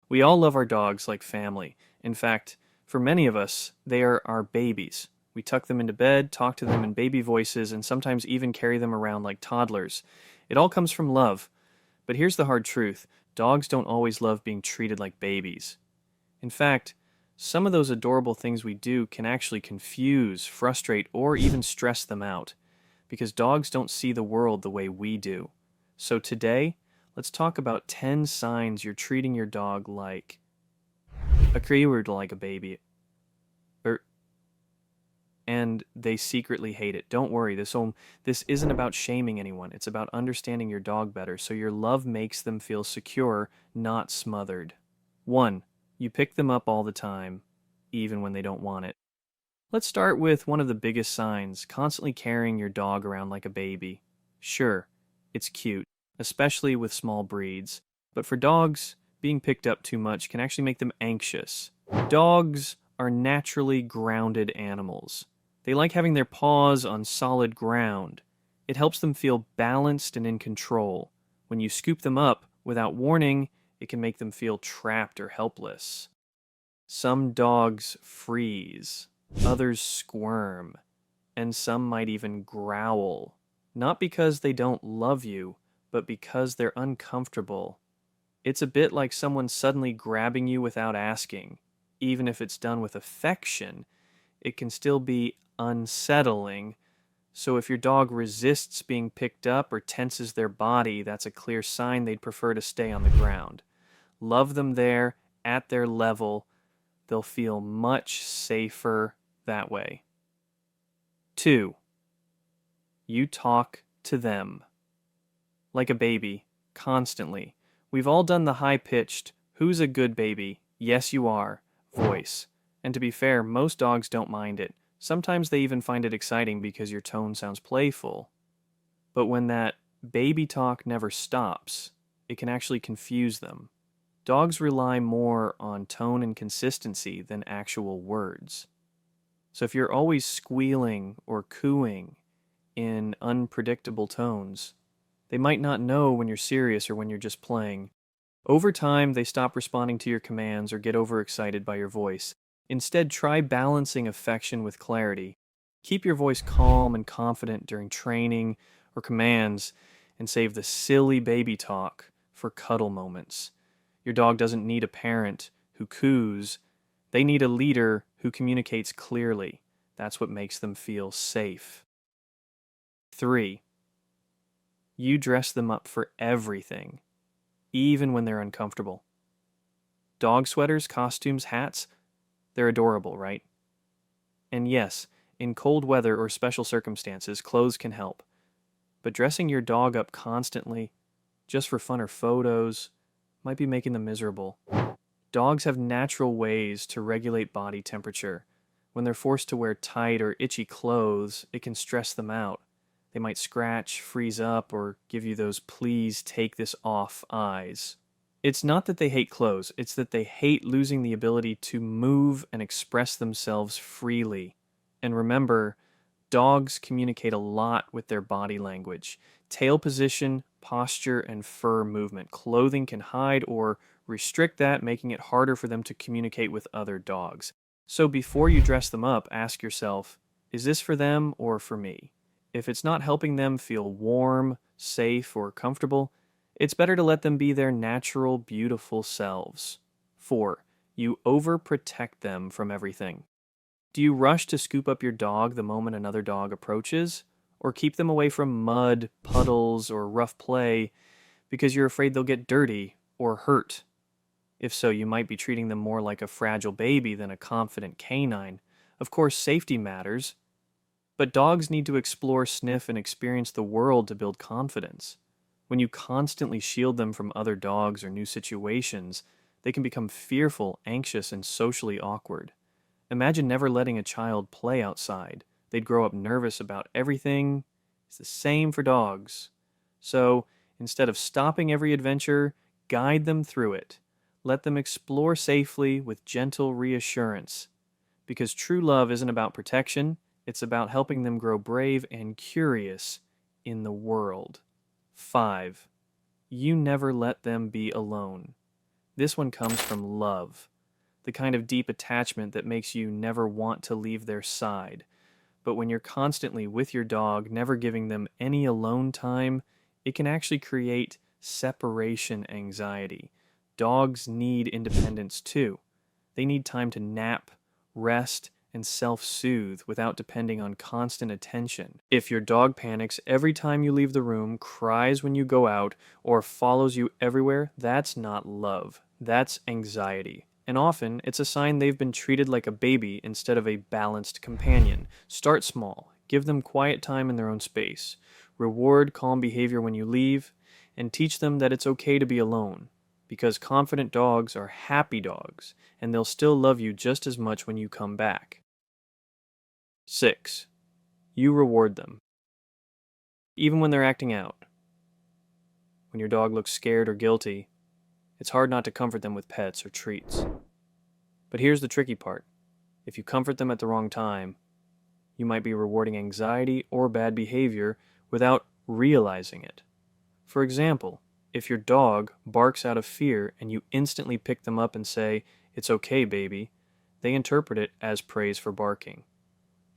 We all love our dogs like family. In fact, for many of us, they are our babies. We tuck them into bed, talk to them in baby voices, and sometimes even carry them around like toddlers. It all comes from love. But here's the hard truth: dogs don't always love being treated like babies. In fact, some of those adorable things we do can actually confuse, frustrate, or even stress them out, because dogs don't see the world the way we do. So today, let's talk about 10 signs you're treating your dog like a creature, like a baby, er, and they secretly hate it. Don't worry, this isn't about shaming anyone. It's about understanding your dog better so your love makes them feel secure, not smothered. 1. You pick them up all the time, even when they don't want it. Let's start with one of the biggest signs: constantly carrying your dog around like a baby. Sure, it's cute, especially with small breeds, but for dogs, being picked up too much can actually make them anxious. Dogs are naturally grounded animals. They like having their paws on solid ground. It helps them feel balanced and in control. When you scoop them up without warning, it can make them feel trapped or helpless. Some dogs freeze, others squirm, and some might even growl. Not because they don't love you, but because they're uncomfortable. It's a bit like someone suddenly grabbing you without asking. Even if it's done with affection, it can still be unsettling. So if your dog resists being picked up or tenses their body, that's a clear sign they'd prefer to stay on the ground. Love them there, at their level. They'll feel much safer that way. 2. You talk to them like a baby, constantly. We've all done the high-pitched, "Who's a good baby? Yes, you are" voice. And to be fair, most dogs don't mind it. Sometimes they even find it exciting because your tone sounds playful. But when that baby talk never stops, it can actually confuse them. Dogs rely more on tone and consistency than actual words. So if you're always squealing or cooing in unpredictable tones, they might not know when you're serious or when you're just playing. Over time, they stop responding to your commands or get overexcited by your voice. Instead, try balancing affection with clarity. Keep your voice calm and confident during training or commands, and save the silly baby talk for cuddle moments. Your dog doesn't need a parent who coos. They need a leader who communicates clearly. That's what makes them feel safe. 3. You dress them up for everything, even when they're uncomfortable. Dog sweaters, costumes, hats, they're adorable, right? And yes, in cold weather or special circumstances, clothes can help. But dressing your dog up constantly, just for fun or photos, might be making them miserable. Dogs have natural ways to regulate body temperature. When they're forced to wear tight or itchy clothes, it can stress them out. They might scratch, freeze up, or give you those "please take this off" eyes. It's not that they hate clothes, it's that they hate losing the ability to move and express themselves freely. And remember, dogs communicate a lot with their body language. Tail position, posture, and fur movement. Clothing can hide or restrict that, making it harder for them to communicate with other dogs. So before you dress them up, ask yourself, is this for them or for me? If it's not helping them feel warm, safe, or comfortable, it's better to let them be their natural, beautiful selves. 4. You overprotect them from everything. Do you rush to scoop up your dog the moment another dog approaches? Or keep them away from mud, puddles, or rough play because you're afraid they'll get dirty or hurt? If so, you might be treating them more like a fragile baby than a confident canine. Of course, safety matters, but dogs need to explore, sniff, and experience the world to build confidence. When you constantly shield them from other dogs or new situations, they can become fearful, anxious, and socially awkward. Imagine never letting a child play outside. They'd grow up nervous about everything. It's the same for dogs. So, instead of stopping every adventure, guide them through it. Let them explore safely with gentle reassurance. Because true love isn't about protection, it's about helping them grow brave and curious in the world. 5. You never let them be alone. This one comes from love, the kind of deep attachment that makes you never want to leave their side. But when you're constantly with your dog, never giving them any alone time, it can actually create separation anxiety. Dogs need independence too. They need time to nap, rest, and self soothe without depending on constant attention. If your dog panics every time you leave the room, cries when you go out, or follows you everywhere, that's not love. That's anxiety. And often, it's a sign they've been treated like a baby instead of a balanced companion. Start small. Give them quiet time in their own space. Reward calm behavior when you leave, and teach them that it's okay to be alone. Because confident dogs are happy dogs, and they'll still love you just as much when you come back. 6. You reward them. Even when they're acting out. When your dog looks scared or guilty, it's hard not to comfort them with pets or treats. But here's the tricky part. If you comfort them at the wrong time, you might be rewarding anxiety or bad behavior without realizing it. For example, if your dog barks out of fear and you instantly pick them up and say, "It's okay, baby," they interpret it as praise for barking.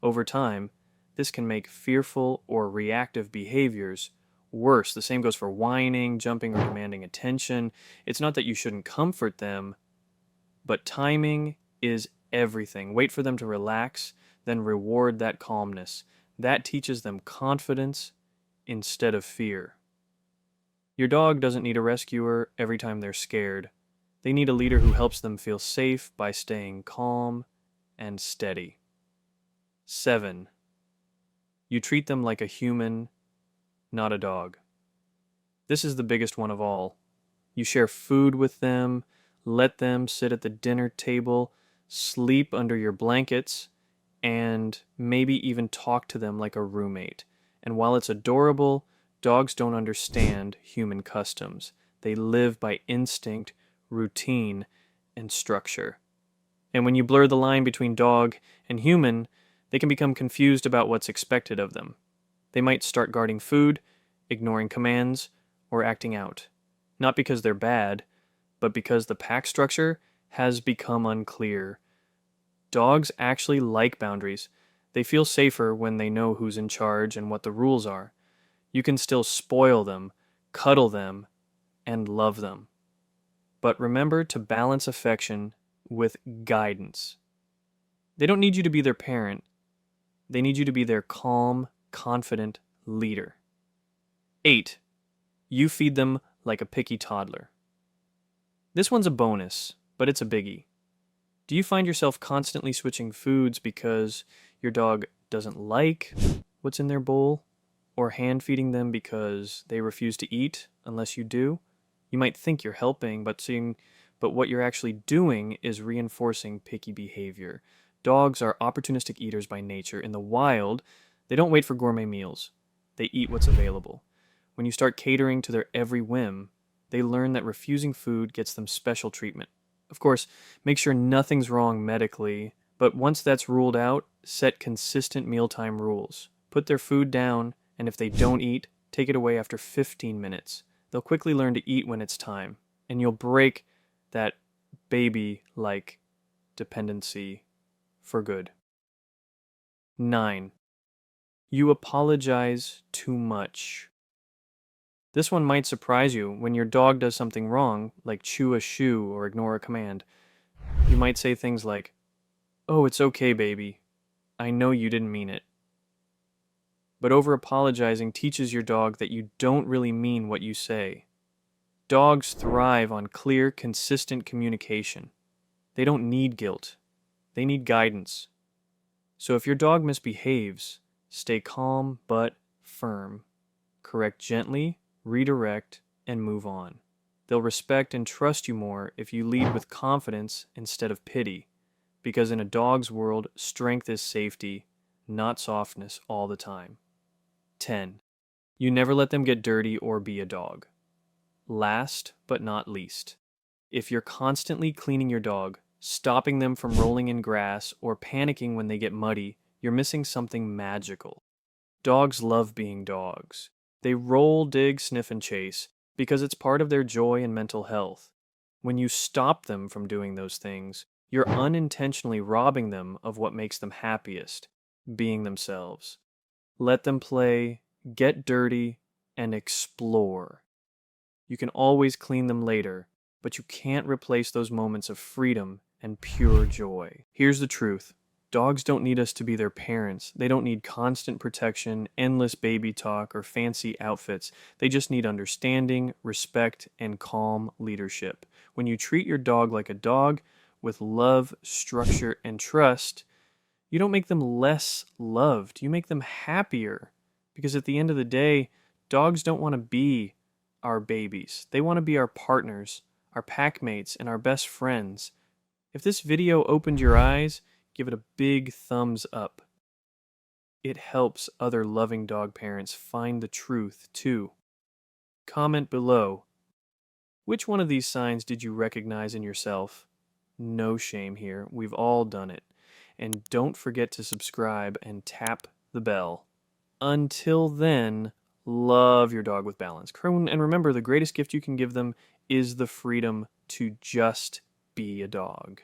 Over time, this can make fearful or reactive behaviors worse. The same goes for whining, jumping, or demanding attention. It's not that you shouldn't comfort them, but timing is everything. Wait for them to relax, then reward that calmness. That teaches them confidence instead of fear. Your dog doesn't need a rescuer every time they're scared. They need a leader who helps them feel safe by staying calm and steady. 7. You treat them like a human, not a dog. This is the biggest one of all. You share food with them, let them sit at the dinner table, sleep under your blankets, and maybe even talk to them like a roommate. And while it's adorable, dogs don't understand human customs. They live by instinct, routine, and structure. And when you blur the line between dog and human, they can become confused about what's expected of them. They might start guarding food, ignoring commands, or acting out. Not because they're bad, but because the pack structure has become unclear. Dogs actually like boundaries. They feel safer when they know who's in charge and what the rules are. You can still spoil them, cuddle them, and love them. But remember to balance affection with guidance. They don't need you to be their parent. They need you to be their calm, confident leader. 8. You feed them like a picky toddler. This one's a bonus, but it's a biggie. Do you find yourself constantly switching foods because your dog doesn't like what's in their bowl? Or hand feeding them because they refuse to eat unless you do? You might think you're helping, but what you're actually doing is reinforcing picky behavior. Dogs are opportunistic eaters by nature. In the wild, they don't wait for gourmet meals. They eat what's available. When you start catering to their every whim, they learn that refusing food gets them special treatment. Of course, make sure nothing's wrong medically, but once that's ruled out, set consistent mealtime rules. Put their food down, and if they don't eat, take it away after 15 minutes. They'll quickly learn to eat when it's time, and you'll break that baby-like dependency for good. 9. You apologize too much. This one might surprise you. When your dog does something wrong, like chew a shoe or ignore a command, you might say things like, "Oh, it's okay, baby. I know you didn't mean it." But over-apologizing teaches your dog that you don't really mean what you say. Dogs thrive on clear, consistent communication. They don't need guilt. They need guidance. So if your dog misbehaves, stay calm but firm. Correct gently, redirect, and move on. They'll respect and trust you more if you lead with confidence instead of pity. Because in a dog's world, strength is safety, not softness all the time. 10. You never let them get dirty or be a dog. Last but not least, if you're constantly cleaning your dog, stopping them from rolling in grass, or panicking when they get muddy, you're missing something magical. Dogs love being dogs. They roll, dig, sniff, and chase because it's part of their joy and mental health. When you stop them from doing those things, you're unintentionally robbing them of what makes them happiest, being themselves. Let them play, get dirty, and explore. You can always clean them later, but you can't replace those moments of freedom and pure joy. Here's the truth. Dogs don't need us to be their parents. They don't need constant protection, endless baby talk, or fancy outfits. They just need understanding, respect, and calm leadership. When you treat your dog like a dog, with love, structure, and trust, you don't make them less loved. You make them happier. Because at the end of the day, dogs don't want to be our babies. They want to be our partners, our pack mates, and our best friends. If this video opened your eyes, give it a big thumbs up. It helps other loving dog parents find the truth too. Comment below. Which one of these signs did you recognize in yourself? No shame here. We've all done it. And don't forget to subscribe and tap the bell. Until then, love your dog with balance. And remember, the greatest gift you can give them is the freedom to just be a dog.